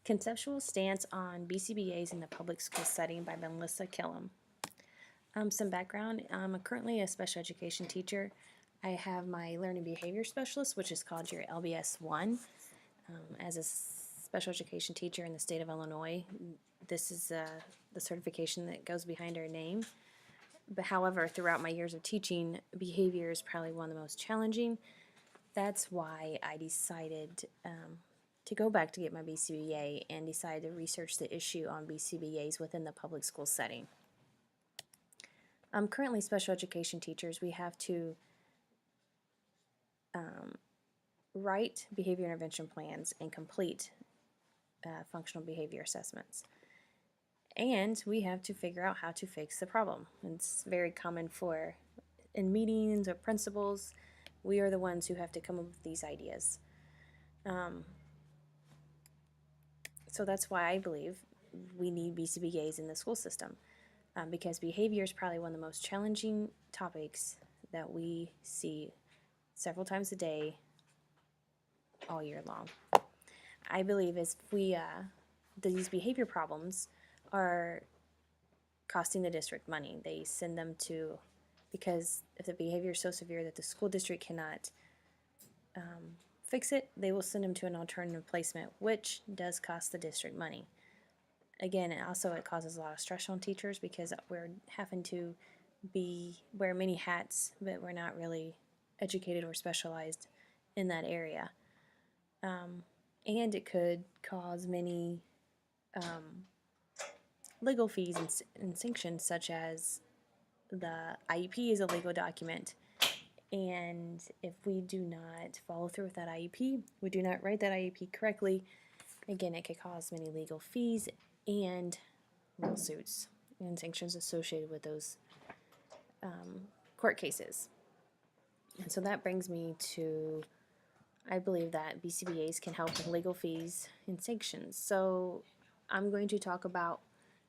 Conceptual Stance on BCBAs in the Public School Setting by Melissa Killam. Some background, I'm currently a special education teacher. I have my learning behavior specialist, which is called your LBS 1. As a special education teacher in the state of Illinois, this is the certification that goes behind our name. But however, throughout my years of teaching, behavior is probably one of the most challenging. That's why I decided to go back to get my BCBA and decided to research the issue on BCBAs within the public school setting. Currently, special education teachers, we have to write behavior intervention plans and complete functional behavior assessments. And we have to figure out how to fix the problem. It's very common for in meetings or principals, we are the ones who have to come up with these ideas. So that's why I believe we need BCBAs in the school system, because behavior is probably one of the most challenging topics that we see several times a day, all year long. I believe if we these behavior problems are costing the district money. They send them to, because if the behavior is so severe that the school district cannot fix it, they will send them to an alternative placement, which does cost the district money. Again, it causes a lot of stress on teachers because we're having to wear many hats, but we're not really educated or specialized in that area. And it could cause many legal fees and sanctions, such as the IEP is a legal document, and if we do not follow through with that IEP, we do not write that IEP correctly, again, it could cause many legal fees and lawsuits and sanctions associated with those court cases. And so that brings me to, I believe that BCBAs can help with legal fees and sanctions. So I'm going to talk about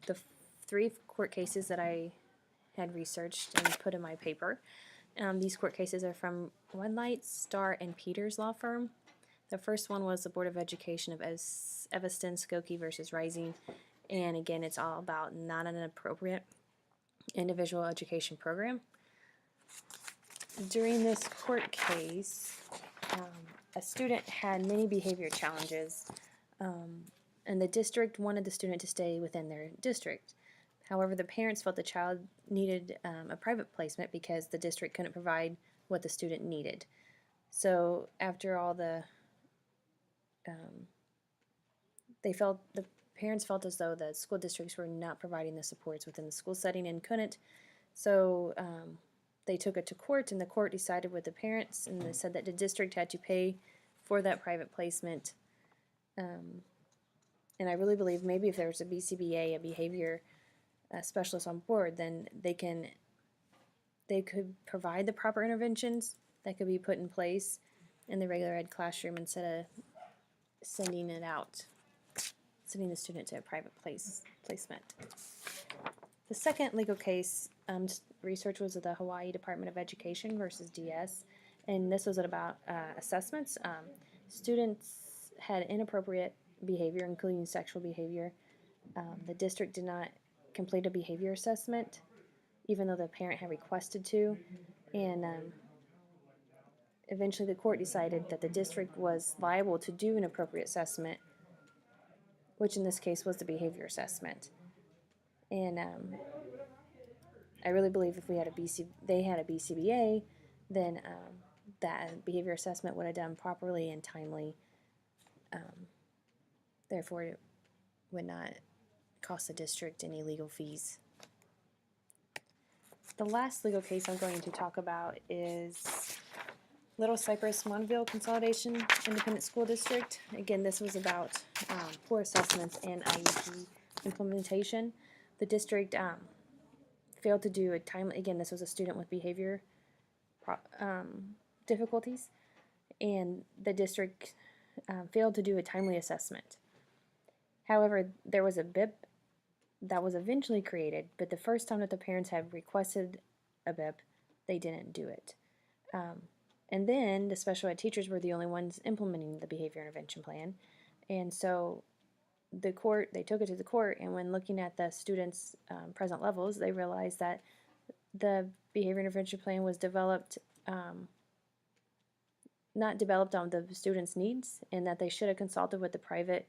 the 3 court cases that I had researched and put in my paper. These court cases are from Red Light, Starr, and Peters law firm. The first one was the Board of Education of Evanston, Skokie versus Rising, and again, it's all about not an appropriate individual education program. During this court case, a student had many behavior challenges, and the district wanted the student to stay within their district. However, the parents felt the child needed a private placement because the district couldn't provide what the student needed. So after all the parents felt as though the school districts were not providing the supports within the school setting and couldn't. So they took it to court, and the court decided with the parents, and they said that the district had to pay for that private placement. And I really believe maybe if there was a BCBA, a behavior specialist on board, then they could provide the proper interventions that could be put in place in the regular ed classroom instead of sending the student to a private placement. The second legal case research was the Hawaii Department of Education versus DS, and this was about assessments. Students had inappropriate behavior, including sexual behavior. The district did not complete a behavior assessment, even though the parent had requested to, and eventually the court decided that the district was liable to do an appropriate assessment, which in this case was the behavior assessment. And I really believe if they had a BCBA, then that behavior assessment would have done properly and timely. Therefore, it would not cost the district any legal fees. The last legal case I'm going to talk about is Little Cypress Montville Consolidation Independent School District. Again, this was about poor assessments and IEP implementation. The district failed to do a timely, again, this was a student with behavior difficulties, and the district failed to do a timely assessment. However, there was a BIP that was eventually created, but the first time that the parents had requested a BIP, they didn't do it. And then the special ed teachers were the only ones implementing the behavior intervention plan, and so they took it to the court, and when looking at the students' present levels, they realized that the behavior intervention plan was developed, not developed on the students' needs, and that they should have consulted with the private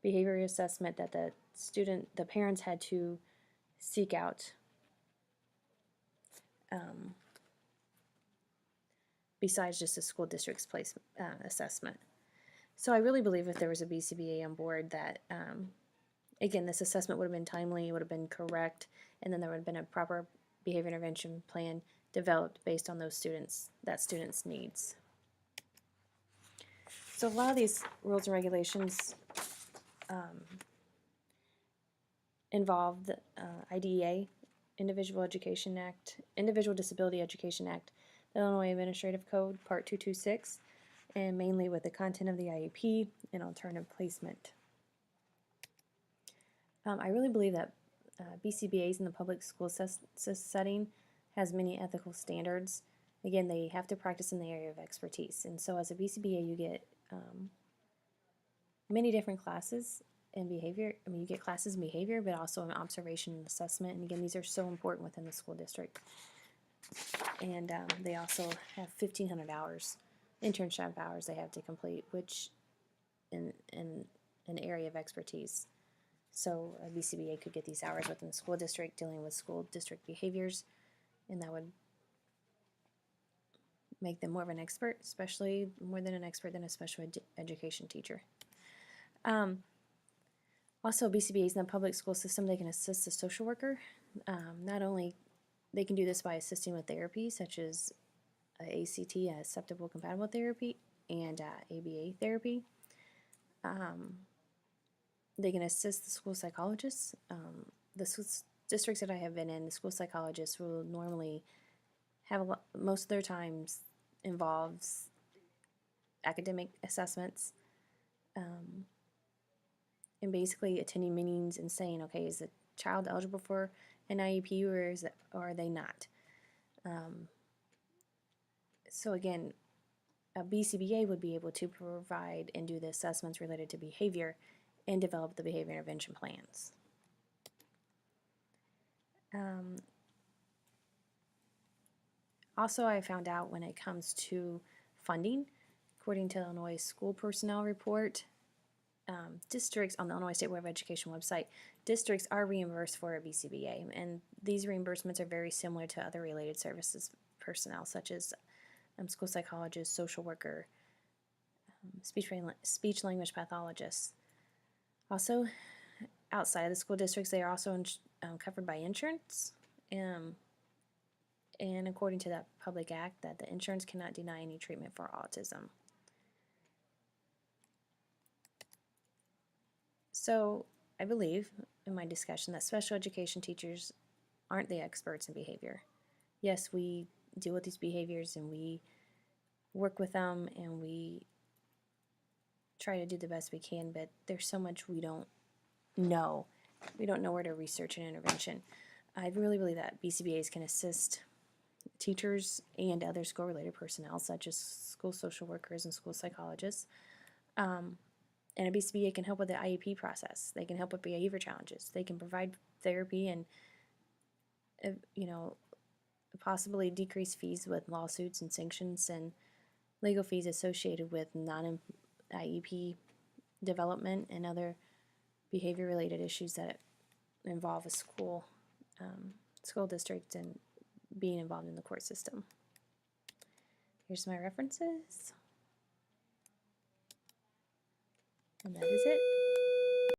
behavior assessment that the parents had to seek out, besides just the school district's place assessment. So I really believe if there was a BCBA on board that, again, this assessment would have been timely, it would have been correct, and then there would have been a proper behavior intervention plan developed based on those that student's needs. So a lot of these rules and regulations involve the IDEA, Individual Disability Education Act, the Illinois Administrative Code, Part 226, and mainly with the content of the IEP and alternative placement. I really believe that BCBAs in the public school setting has many ethical standards. Again, they have to practice in the area of expertise, and so as a BCBA you get many different classes in behavior. I mean, you get classes in behavior, but also in observation and assessment, and again, these are so important within the school district. And they also have 1,500 hours, internship hours they have to complete, which in an area of expertise. So a BCBA could get these hours within the school district dealing with school district behaviors, and that would make them more of an expert, especially more than an expert than a special education teacher. Also, BCBAs in the public school system, they can assist the social worker. Not only they can do this by assisting with therapy, such as ACT, acceptable compatible therapy, and ABA therapy. They can assist the school psychologists. The districts that I have been in, the school psychologists will normally have most of their times involves academic assessments, and basically attending meetings and saying, okay, is the child eligible for an IEP or are they not? So again, a BCBA would be able to provide and do the assessments related to behavior and develop the behavior intervention plans. Also, I found out when it comes to funding, according to the Illinois School Personnel Report, districts on the Illinois State Board of Education website, districts are reimbursed for a BCBA, and these reimbursements are very similar to other related services personnel, such as school psychologists, social worker, speech language pathologists. Also, outside of the school districts, they are also covered by insurance, and according to that public act, that the insurance cannot deny any treatment for autism. So I believe in my discussion that special education teachers aren't the experts in behavior. Yes, we deal with these behaviors and we work with them and we try to do the best we can, but there's so much we don't know. We don't know where to research an intervention. I really believe that BCBAs can assist teachers and other school-related personnel, such as school social workers and school psychologists. And a BCBA can help with the IEP process. They can help with behavior challenges. They can provide therapy and, possibly decrease fees with lawsuits and sanctions and legal fees associated with non-IEP development and other behavior-related issues that involve a school district and being involved in the court system. Here's my references. And that is it.